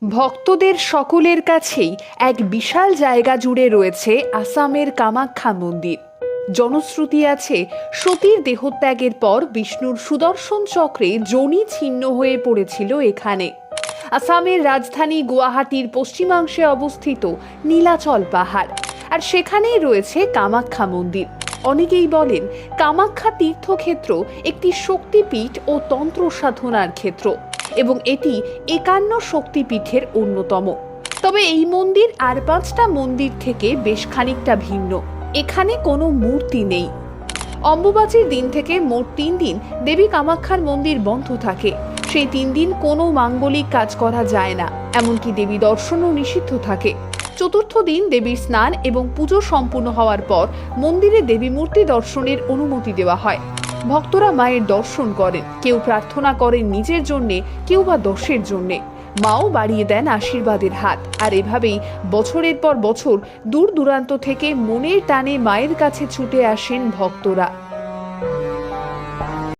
ভক্তদের সকলের কাছেই এক বিশাল জায়গা জুড়ে রয়েছে আসামের কামাখ্যা মন্দির। জনশ্রুতি আছে, সতীর দেহত্যাগের পর বিষ্ণুর সুদর্শন চক্রে যোনি ছিন্ন হয়ে পড়েছিল এখানে। আসামের রাজধানী গুয়াহাটির পশ্চিমাংশে অবস্থিত নীলাচল পাহাড়, আর সেখানেই রয়েছে কামাখ্যা মন্দির। অনেকেই বলেন কামাখ্যা তীর্থক্ষেত্র একটি শক্তিপীঠ ও তন্ত্র সাধনার ক্ষেত্র এবং এটি 51 শক্তিপীঠের অন্যতম। তবে এই মন্দির আর 5টা মন্দির থেকে বেশ খানিকটা ভিন্ন। এখানে কোনো মূর্তি নেই। অম্বুবাচীর দিন থেকে মোট 3 দিন দেবী কামাখ্যার মন্দির বন্ধ থাকে। সেই 3 দিন কোনো মাঙ্গলিক কাজ করা যায় না, এমনকি দেবী দর্শনও নিষিদ্ধ থাকে। চতুর্থ দিন দেবীর স্নান এবং পুজো সম্পূর্ণ হওয়ার পর মন্দিরে দেবী মূর্তি দর্শনের অনুমতি দেওয়া হয়। ভক্তরা মায়ের দর্শন করেন, কেউ প্রার্থনা করেন নিজের জন্যে, কেউ বা দশের জন্যে। মাও বাড়িয়ে দেন আশীর্বাদের হাত। আর এভাবেই বছরের পর বছর দূর দূরান্ত থেকে মনের টানে মায়ের কাছে ছুটে আসেন ভক্তরা।